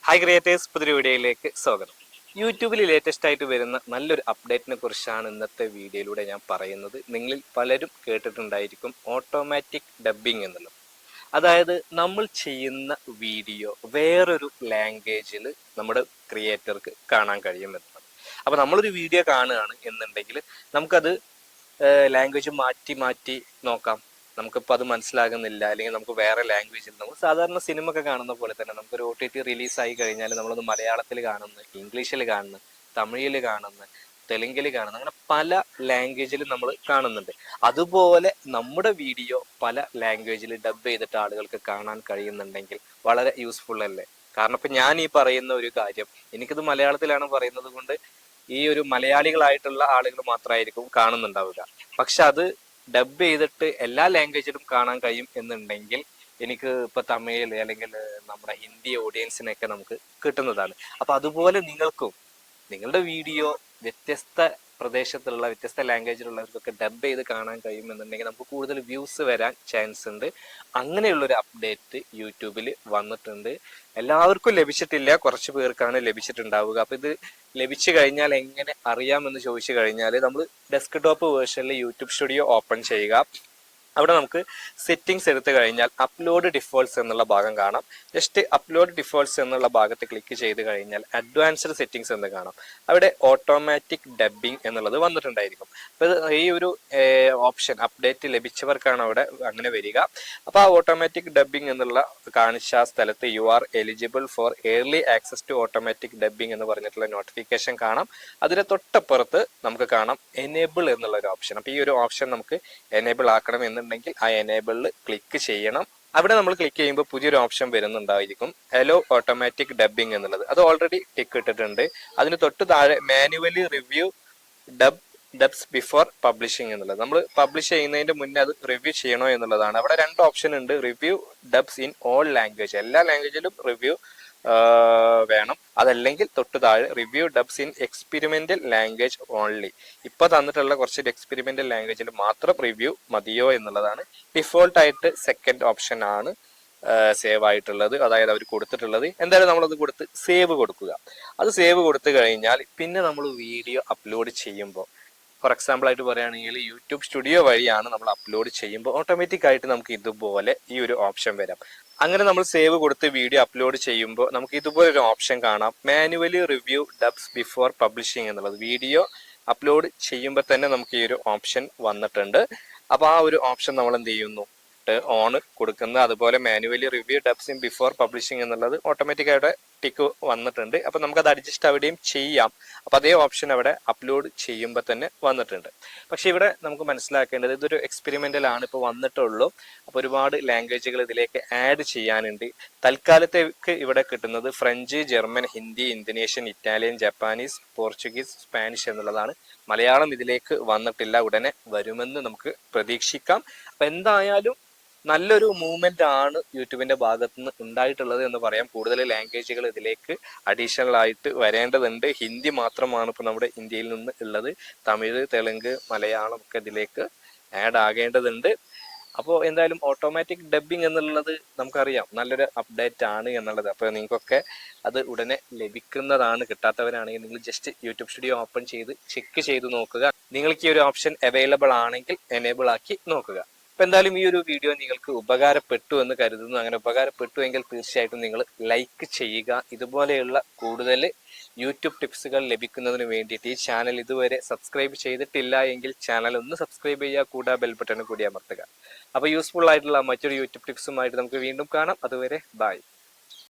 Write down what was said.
Hi creators, പുതിയൊരു വീഡിയോയിലേക്ക് സ്വാഗതം. യൂട്യൂബിൽ ലേറ്റസ്റ്റ് ആയിട്ട് വരുന്ന നല്ലൊരു അപ്ഡേറ്റിനെ കുറിച്ചാണ് ഇന്നത്തെ വീഡിയോയിലൂടെ ഞാൻ പറയുന്നത്. നിങ്ങളിൽ പലരും കേട്ടിട്ടുണ്ടായിരിക്കും ഓട്ടോമാറ്റിക് ഡബ്ബിംഗ് എന്നുള്ളത്. അതായത് നമ്മൾ ചെയ്യുന്ന വീഡിയോ വേറൊരു ലാംഗ്വേജിൽ നമ്മുടെ ക്രിയേറ്റർക്ക് കാണാൻ കഴിയുമെന്നുള്ളത്. അപ്പോൾ നമ്മളൊരു വീഡിയോ കാണുകയാണ് എന്നുണ്ടെങ്കിൽ നമുക്കത് ലാംഗ്വേജ് മാറ്റി മാറ്റി നോക്കാം. നമുക്കിപ്പോൾ അത് മനസ്സിലാകുന്നില്ല, അല്ലെങ്കിൽ നമുക്ക് വേറെ ലാംഗ്വേജിൽ നമ്മൾ സാധാരണ സിനിമ ഒക്കെ കാണുന്ന പോലെ തന്നെ നമുക്കൊരു OTT റിലീസായി കഴിഞ്ഞാൽ നമ്മളൊന്ന് മലയാളത്തിൽ കാണുന്നു, ഇംഗ്ലീഷിൽ കാണുന്നു, തമിഴിൽ കാണുന്നു, തെലുങ്കിൽ കാണുന്നു, അങ്ങനെ പല ലാംഗ്വേജിൽ നമ്മൾ കാണുന്നുണ്ട്. അതുപോലെ നമ്മുടെ വീഡിയോ പല ലാംഗ്വേജിൽ ഡബ് ചെയ്തിട്ട് ആളുകൾക്ക് കാണാൻ കഴിയുന്നുണ്ടെങ്കിൽ വളരെ യൂസ്ഫുൾ അല്ലേ? കാരണം ഇപ്പം ഞാൻ ഈ പറയുന്ന ഒരു കാര്യം എനിക്കിത് മലയാളത്തിലാണ് പറയുന്നത് കൊണ്ട് ഈ ഒരു മലയാളികളായിട്ടുള്ള ആളുകൾ മാത്രമായിരിക്കും കാണുന്നുണ്ടാവുക. പക്ഷെ അത് ഡബ് ചെയ്തിട്ട് എല്ലാ ലാംഗ്വേജിലും കാണാൻ കഴിയും എന്നുണ്ടെങ്കിൽ എനിക്ക് ഇപ്പൊ തമിഴിൽ അല്ലെങ്കിൽ നമ്മുടെ ഹിന്ദി ഓഡിയൻസിനൊക്കെ നമുക്ക് കിട്ടുന്നതാണ്. അപ്പൊ അതുപോലെ നിങ്ങൾക്കും നിങ്ങളുടെ വീഡിയോ വ്യത്യസ്ത പ്രദേശത്തുള്ള വ്യത്യസ്ത ലാംഗ്വേജിലുള്ളവർക്കൊക്കെ ഡബ് ചെയ്ത് കാണാൻ കഴിയുമെന്നുണ്ടെങ്കിൽ നമുക്ക് കൂടുതൽ വ്യൂസ് വരാൻ ചാൻസ് ഉണ്ട്. അങ്ങനെയുള്ളൊരു അപ്ഡേറ്റ് യൂട്യൂബിൽ വന്നിട്ടുണ്ട്. എല്ലാവർക്കും ലഭിച്ചിട്ടില്ല, കുറച്ച് പേർക്കാണ് ലഭിച്ചിട്ടുണ്ടാവുക. അപ്പൊ ഇത് ലഭിച്ചു കഴിഞ്ഞാൽ എങ്ങനെ അറിയാമെന്ന് ചോദിച്ചു കഴിഞ്ഞാൽ നമ്മൾ ഡെസ്ക്ടോപ്പ് വേർഷനിൽ യൂട്യൂബ് സ്റ്റുഡിയോ ഓപ്പൺ ചെയ്യുക. അവിടെ നമുക്ക് സെറ്റിംഗ്സ് എടുത്തു കഴിഞ്ഞാൽ അപ്ലോഡ് ഡിഫോൾട്ട്സ് എന്നുള്ള ഭാഗം കാണാം. ജസ്റ്റ് അപ്ലോഡ് ഡിഫോൾട്ട്സ് എന്നുള്ള ഭാഗത്ത് ക്ലിക്ക് ചെയ്ത് കഴിഞ്ഞാൽ അഡ്വാൻസ്ഡ് സെറ്റിംഗ്സ് എന്ന് കാണാം. അവിടെ ഓട്ടോമാറ്റിക് ഡബ്ബിംഗ് എന്നുള്ളത് വന്നിട്ടുണ്ടായിരിക്കും. അപ്പോൾ ഈ ഒരു ഓപ്ഷൻ അപ്ഡേറ്റ് ലഭിച്ചവർക്കാണ് അവിടെ അങ്ങനെ വരിക. അപ്പോൾ ആ ഓട്ടോമാറ്റിക് ഡബ്ബിംഗ് എന്നുള്ള കാണിച്ച സ്ഥലത്ത് you are eligible for early access to automatic dubbing എന്ന് പറഞ്ഞിട്ടുള്ള നോട്ടിഫിക്കേഷൻ കാണാം. അതിന് തൊട്ടപ്പുറത്ത് നമുക്ക് കാണാം എനേബിൾ എന്നുള്ള ഒരു ഓപ്ഷൻ. അപ്പോൾ ഈ ഒരു ഓപ്ഷൻ നമുക്ക് എനേബിൾ ആക്കണം എന്നുണ്ടെങ്കിൽ ആ എനേബിളിൽ ക്ലിക്ക് ചെയ്യണം. അവിടെ നമ്മൾ ക്ലിക്ക് ചെയ്യുമ്പോൾ പുതിയൊരു ഓപ്ഷൻ വരുന്നുണ്ടായിരിക്കും, ഹലോ ഓട്ടോമാറ്റിക് ഡബ്ബിംഗ് എന്നുള്ളത്. അത് ഓൾറെഡി ടിക്ക് ഇട്ടിട്ടുണ്ട്. അതിന് തൊട്ട് താഴെ മാനുവലി റിവ്യൂ ഡബ്സ് ബിഫോർ പബ്ലിഷിംഗ് എന്നുള്ളത്. നമ്മൾ പബ്ലിഷ് ചെയ്യുന്നതിന്റെ മുന്നേ അത് റിവ്യൂ ചെയ്യണോ എന്നുള്ളതാണ്. അവിടെ രണ്ട് ഓപ്ഷൻ ഉണ്ട്, റിവ്യൂ ഡബ്സ് ഇൻ ഓൾ ലാംഗ്വേജ്, എല്ലാ ലാംഗ്വേജിലും റിവ്യൂ വേണം. അതല്ലെങ്കിൽ തൊട്ട് താഴെ review ഡബ്സ് in experimental language only, ഇപ്പൊ തന്നിട്ടുള്ള കുറച്ച് എക്സ്പെരിമെന്റൽ ലാംഗ്വേജിൽ മാത്രം റിവ്യൂ മതിയോ എന്നുള്ളതാണ്. ഡിഫോൾട്ട് ആയിട്ട് സെക്കൻഡ് ഓപ്ഷൻ ആണ് സേവ് ആയിട്ടുള്ളത്, അതായത് അവർ കൊടുത്തിട്ടുള്ളത്. എന്തായാലും നമ്മളത് കൊടുത്ത് സേവ് കൊടുക്കുക. അത് സേവ് കൊടുത്തു കഴിഞ്ഞാൽ പിന്നെ നമ്മൾ വീഡിയോ അപ്ലോഡ് ചെയ്യുമ്പോൾ, ഫോർ എക്സാമ്പിൾ ആയിട്ട് പറയുകയാണെങ്കിൽ യൂട്യൂബ് സ്റ്റുഡിയോ വഴിയാണ് നമ്മൾ അപ്ലോഡ് ചെയ്യുമ്പോൾ ഓട്ടോമാറ്റിക് ആയിട്ട് നമുക്ക് ഇതുപോലെ ഈ ഒരു ഓപ്ഷൻ വരാം. അങ്ങനെ നമ്മൾ സേവ് കൊടുത്ത് വീഡിയോ അപ്ലോഡ് ചെയ്യുമ്പോൾ നമുക്ക് ഇതുപോലെ ഒരു ഓപ്ഷൻ കാണാം, മാനുവലി റിവ്യൂ ഡബ്സ് ബിഫോർ പബ്ലിഷിംഗ് എന്നുള്ളത്. വീഡിയോ അപ്ലോഡ് ചെയ്യുമ്പോൾ തന്നെ നമുക്ക് ഈ ഒരു ഓപ്ഷൻ വന്നിട്ടുണ്ട്. അപ്പോൾ ആ ഒരു ഓപ്ഷൻ നമ്മൾ എന്ത് ചെയ്യുന്നു, ഓൺ കൊടുക്കുന്നത്. അതുപോലെ manually review ഡബ്സ് in before publishing എന്നുള്ളത് ഓട്ടോമാറ്റിക് ആയിട്ട് ടിക്ക് വന്നിട്ടുണ്ട്. അപ്പൊ നമുക്കത് അഡ്ജസ്റ്റ് അവിടെയും ചെയ്യാം. അപ്പൊ അതേ ഓപ്ഷൻ അവിടെ അപ്ലോഡ് ചെയ്യുമ്പോൾ തന്നെ വന്നിട്ടുണ്ട്. പക്ഷെ ഇവിടെ നമുക്ക് മനസ്സിലാക്കേണ്ടത് ഇതൊരു എക്സ്പെരിമെന്റൽ ആണ്, ഇപ്പോൾ വന്നിട്ടുള്ളൂ. അപ്പൊ ഒരുപാട് ലാംഗ്വേജുകൾ ഇതിലേക്ക് ആഡ് ചെയ്യാനുണ്ട്. തൽക്കാലത്തേക്ക് ഇവിടെ കിട്ടുന്നത് French, German, Hindi, Indonesian, Italian, Japanese, Portuguese, Spanish എന്നുള്ളതാണ്. മലയാളം ഇതിലേക്ക് വന്നിട്ടില്ല, ഉടനെ വരുമെന്ന് നമുക്ക് പ്രതീക്ഷിക്കാം. അപ്പൊ എന്തായാലും നല്ലൊരു മൂവ്മെന്റ് ആണ് യൂട്യൂബിന്റെ ഭാഗത്ത് നിന്ന് ഉണ്ടായിട്ടുള്ളത് എന്ന് പറയാം. കൂടുതൽ ലാംഗ്വേജുകൾ ഇതിലേക്ക് അഡീഷണൽ ആയിട്ട് വരേണ്ടതുണ്ട്. ഹിന്ദി മാത്രമാണ് ഇപ്പൊ നമ്മുടെ ഇന്ത്യയിൽ നിന്ന് ഉള്ളത്. തമിഴ്, തെലുങ്ക്, മലയാളം ഒക്കെ ഇതിലേക്ക് ആഡ് ആകേണ്ടതുണ്ട്. അപ്പോൾ എന്തായാലും ഓട്ടോമാറ്റിക് ഡബ്ബിംഗ് എന്നുള്ളത് നമുക്കറിയാം നല്ലൊരു അപ്ഡേറ്റ് ആണ് എന്നുള്ളത്. അപ്പോൾ നിങ്ങൾക്കൊക്കെ അത് ഉടനെ ലഭിക്കുന്നതാണ്. കിട്ടാത്തവരാണെങ്കിൽ നിങ്ങൾ ജസ്റ്റ് യൂട്യൂബ് സ്റ്റുഡിയോ ഓപ്പൺ ചെയ്ത് ചെക്ക് ചെയ്ത് നോക്കുക. നിങ്ങൾക്ക് ഈ ഒരു ഓപ്ഷൻ അവൈലബിൾ ആണെങ്കിൽ എനേബിൾ ആക്കി നോക്കുക. അപ്പൊ എന്തായാലും ഈ ഒരു വീഡിയോ നിങ്ങൾക്ക് ഉപകാരപ്പെട്ടു എന്ന് കരുതുന്നു. അങ്ങനെ ഉപകാരപ്പെട്ടു എങ്കിൽ തീർച്ചയായിട്ടും നിങ്ങൾ ലൈക്ക് ചെയ്യുക. ഇതുപോലെയുള്ള കൂടുതൽ യൂട്യൂബ് ടിപ്സുകൾ ലഭിക്കുന്നതിന് വേണ്ടിയിട്ട് ഈ ചാനൽ ഇതുവരെ സബ്സ്ക്രൈബ് ചെയ്തിട്ടില്ല എങ്കിൽ ചാനൽ ഒന്ന് സബ്സ്ക്രൈബ് ചെയ്യുക, കൂടാ ബെൽ ബട്ടൺ കൂടി അമർത്തുക. അപ്പോൾ യൂസ്ഫുൾ ആയിട്ടുള്ള മറ്റൊരു യൂട്യൂബ് ടിപ്സുമായിട്ട് നമുക്ക് വീണ്ടും കാണാം. അതുവരെ ബൈ.